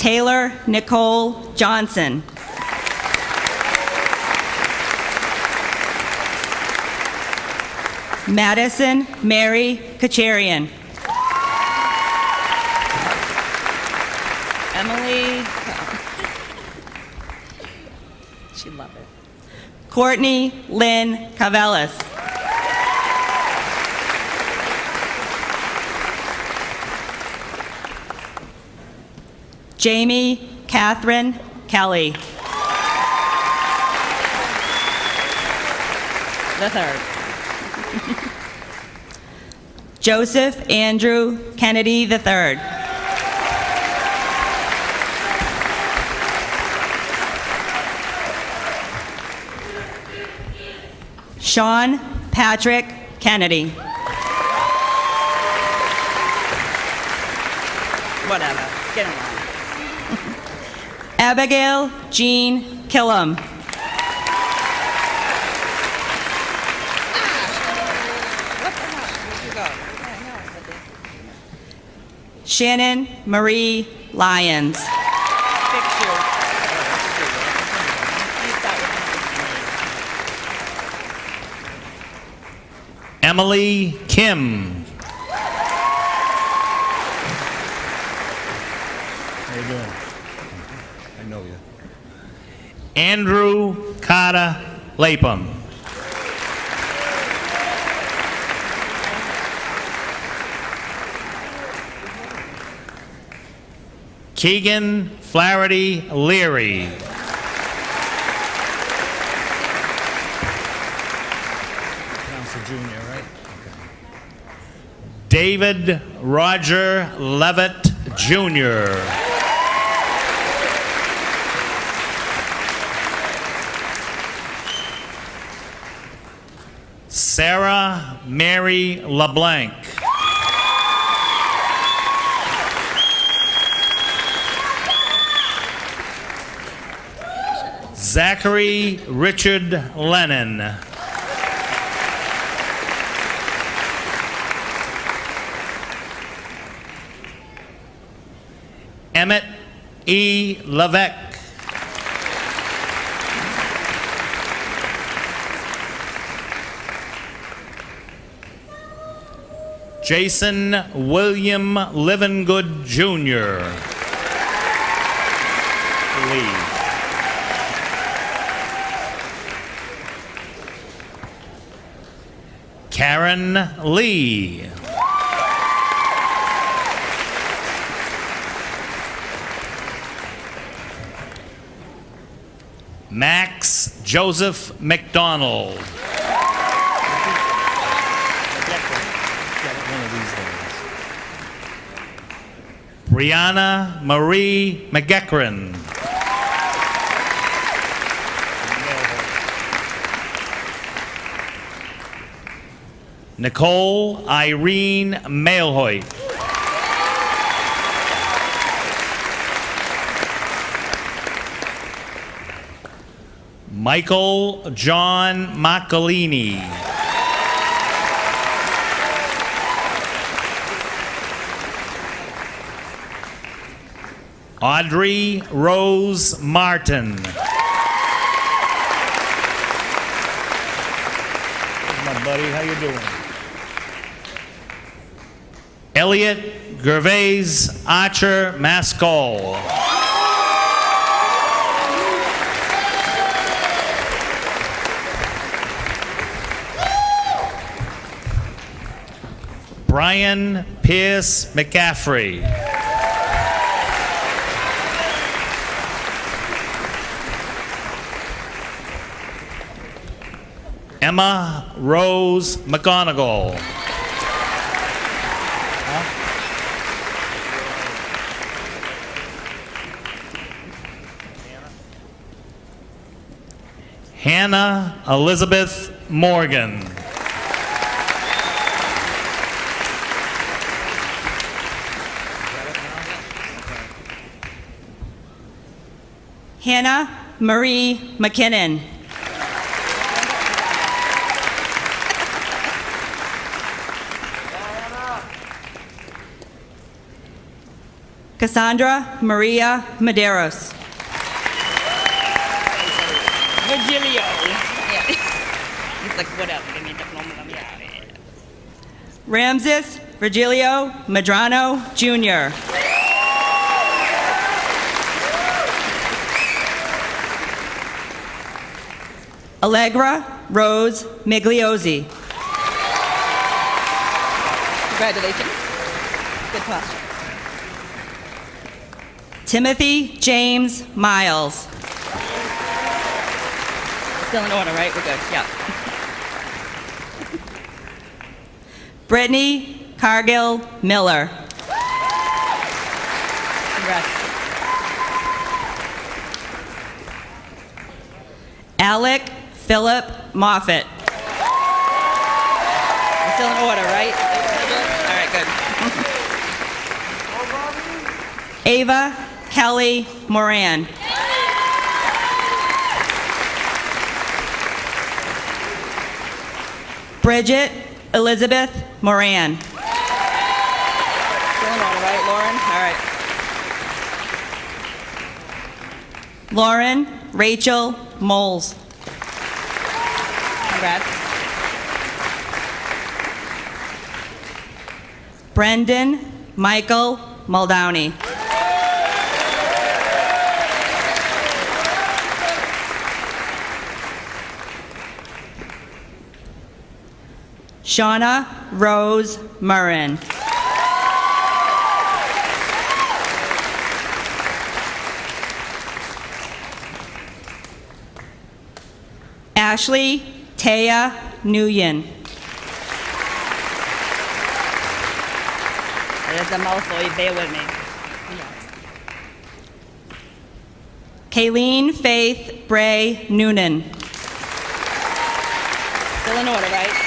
Taylor Nicole Johnson. Madison Mary Kacharian. Emily. She'd love it. Courtney Lynn Cavellis. Jamie Catherine Kelly. The third. Joseph Andrew Kennedy III. Sean Patrick Kennedy. Whatever, get him on. Abigail Jean Killam. Shannon Marie Lyons. Emily Kim. How you doing? I know you. Andrew Carter Lapham. Keegan Flaherty Leary. Council Jr., right? Okay. David Roger Levitt Jr. Sarah Mary LeBlanc. Zachary Richard Lennon. Emmett E. Levesque. Jason William Livingood Jr. Lee. Karen Lee. Max Joseph McDonald. Brianna Marie McEachran. Nicole Irene Mailhoit. Michael John Macalini. Audrey Rose Martin. My buddy, how you doing? Elliot Gervais Archer Mascol. Brian Pierce McCaffrey. Emma Rose McGonigal. Hannah Elizabeth Morgan. Hannah Marie McKinnon. Cassandra Maria Medeiros. Virgilio. Yeah. He's like, whatever. Give me the Ramses Virgilio Medrano, Jr. Allegra Rose Migliozzi. Congratulations. Good posture. Timothy James Miles. Still in order, right? We're good. Yeah. Brittany Cargill Miller. Congrats. Alec Philip Moffett. We're still in order, right? All right, good. Ava Kelly Moran. Bridget Elizabeth Moran. Still in order, right, Lauren? All right. Lauren Rachel Moles. Congrats. Brendan Michael Muldowney. Shauna Rose Murrin. Ashley Taya Nguyen. That is a mouthful, you bear with me. Kayleen Faith Bray Noonan. Still in order, right?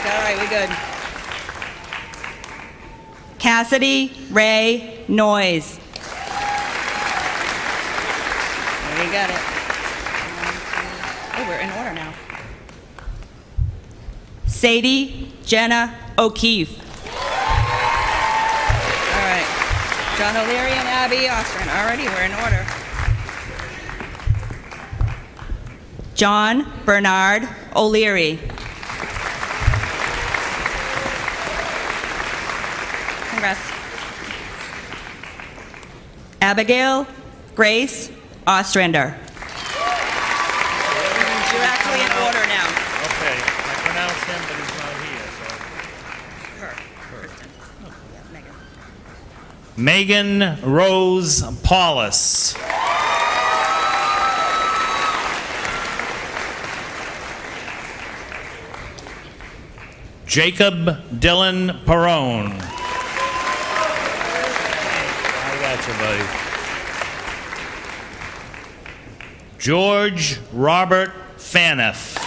All right, we good. Cassidy Ray Noyes. There you got it. Oh, we're in order now. Sadie Jenna O'Keefe. All right. John O'Leary and Abby Ostrin. Alrighty, we're in order. John Bernard O'Leary. Congrats. Abigail Grace Ostrander. You're actually in order now. Okay, I pronounce him, but he's not here, so. Her. Kristen. Oh, yeah, Megan Rose Paulus. Jacob Dylan Perone. I got you, buddy. George Robert Faniff.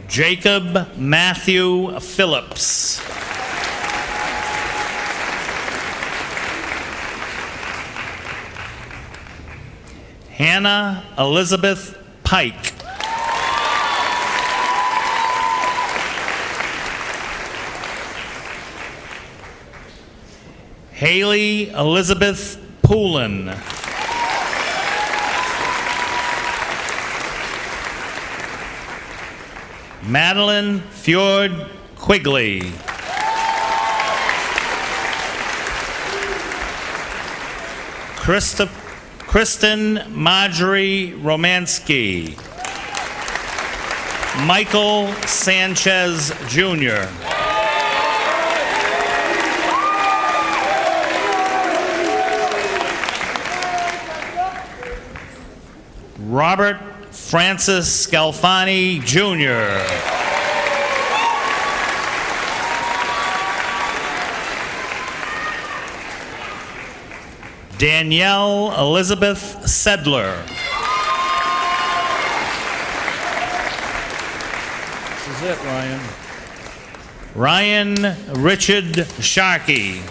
Jacob Matthew Phillips. Hannah Elizabeth Pike. Haley Elizabeth Poulin. Madeline Fjord Quigley. Kristen Marjorie Romansky. Michael Sanchez Jr. Robert Francis Scalfani Jr. Danielle Elizabeth Sedler. This is it, Ryan. Ryan Richard Sharkey.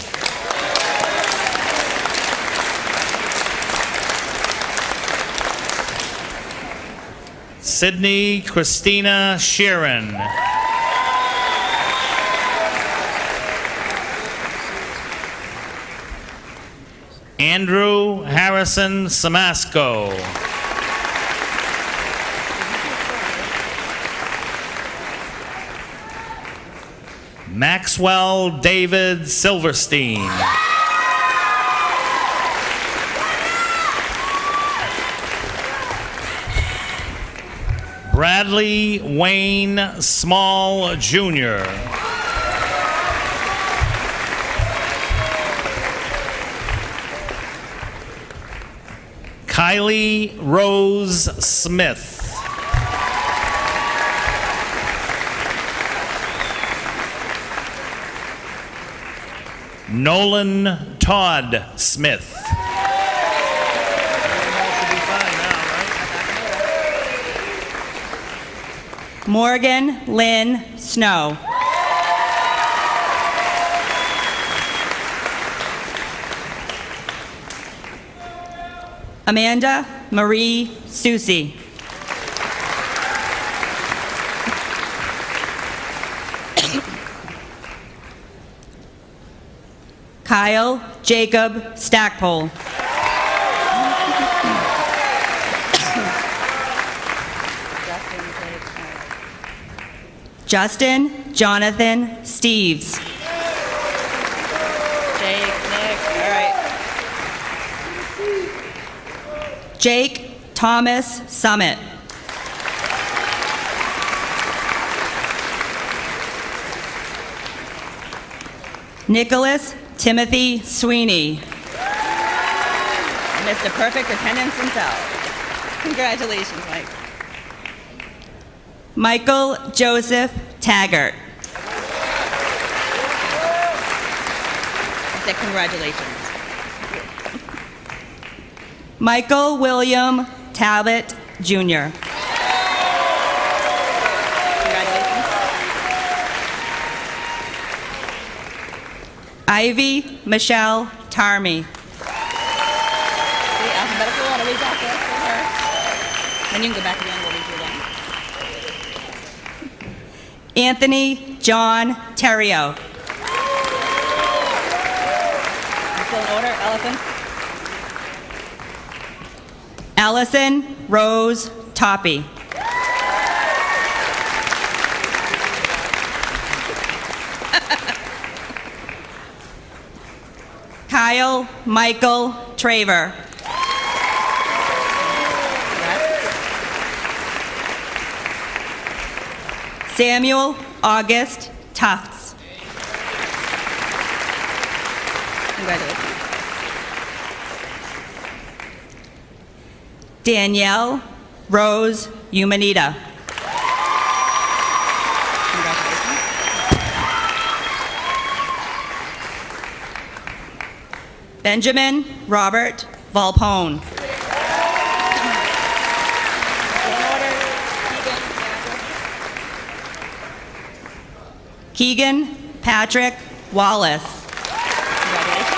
Sydney Christina Sheeran. Andrew Harrison Samasco. Maxwell David Silverstein. Bradley Wayne Small, Jr. Kylie Rose Smith. Nolan Todd Smith. Morgan Lynn Snow. Amanda Marie Susi. Kyle Jacob Stackpole. Justin Jonathan Steves. Jake, Nick, all right. Jake Thomas Summit. Nicholas Timothy Sweeney. Mr. Perfect Attendance himself. Congratulations, Mike. Michael Joseph Taggart. I said congratulations. Michael William Talbot, Jr. Congratulations. Ivy Michelle Tarmy. The alphabetical order we got there for her. Then you can go back again. We'll read you again. Anthony John Terrio. You still in order, Allison? Allison Rose Toppy. Kyle Michael Traver. Samuel August Tufts. Congratulations. Danielle Rose Humanita. Congratulations. Benjamin Robert Volpone. Keegan Patrick Wallace. Congratulations.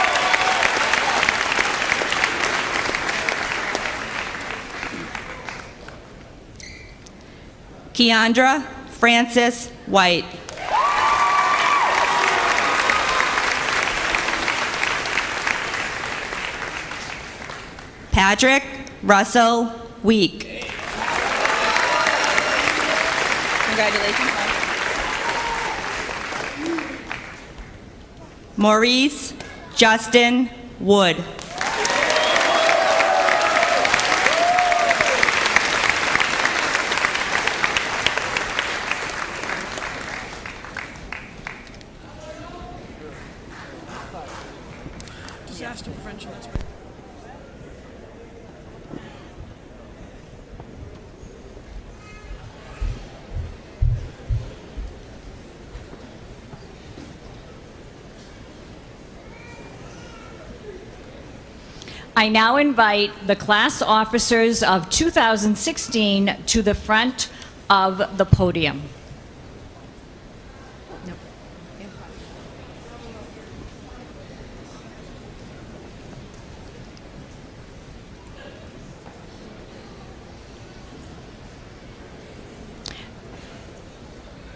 Keandra Francis White. Patrick Russell Week. Congratulations. Maurice Justin Wood. Disaster prevention. I now invite the class officers of 2016 to the front of the podium.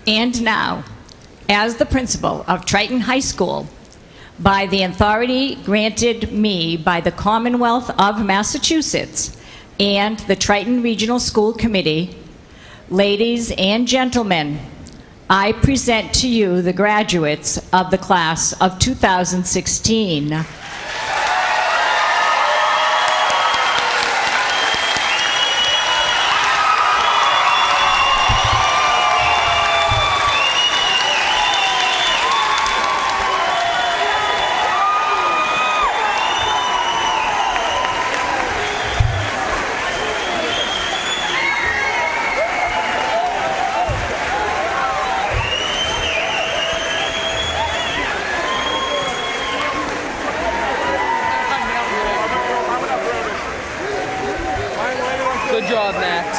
And now, as the principal of Triton High School, by the authority granted me by the Commonwealth of Massachusetts and the Triton Regional School Committee, ladies and gentlemen, I present to you the graduates of the class of 2016. Good job, Max.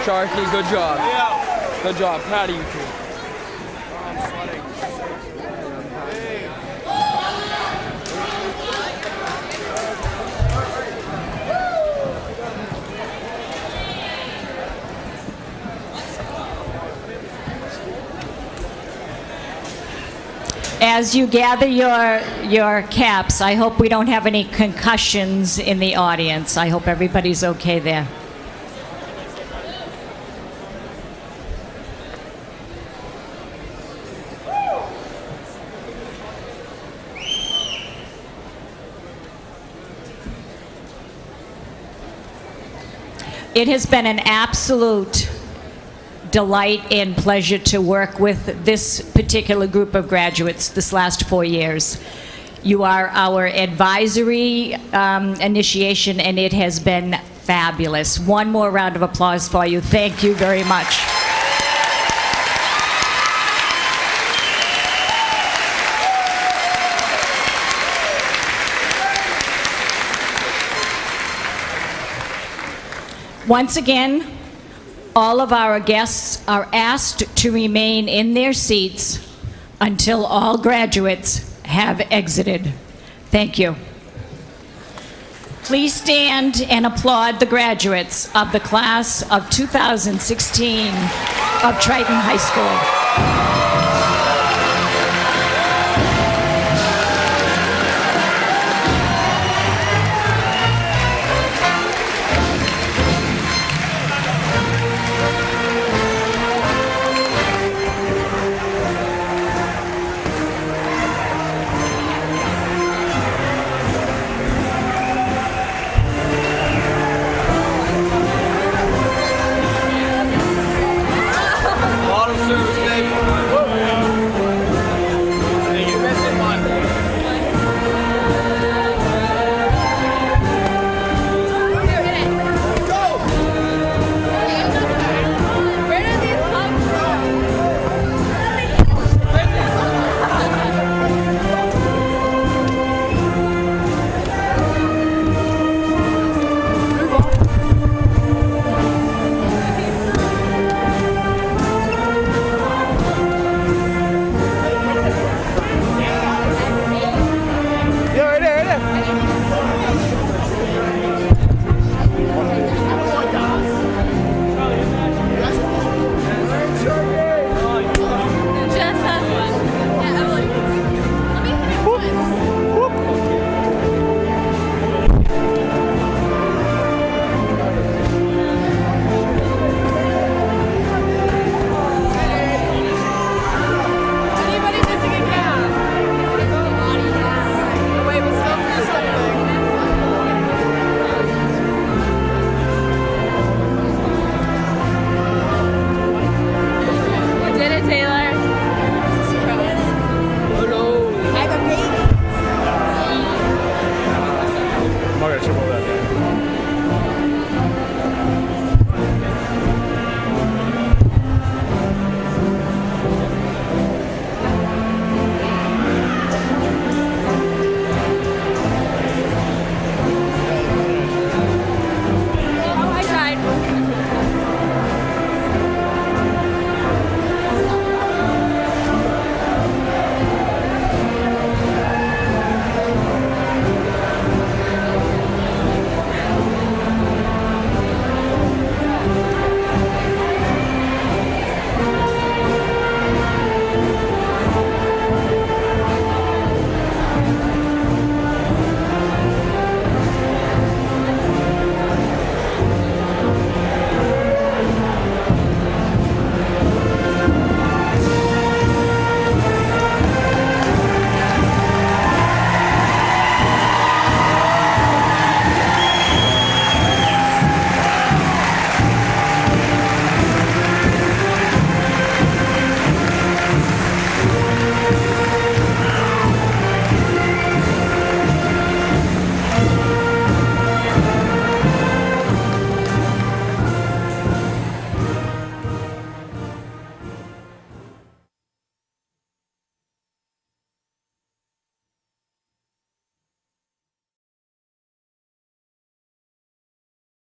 Sharky, good job. Good job. Proud of you two. As you gather your caps, I hope we don't have any concussions in the audience. I hope everybody's okay there. It has been an absolute delight and pleasure to work with this particular group of graduates this last 4 years. You are our advisory initiation, and it has been fabulous. One more round of applause for you. Thank you very much. Once again, all of our guests are asked to remain in their seats until all graduates have exited. Thank you. Please stand and applaud the graduates of the class of 2016 of Triton High School.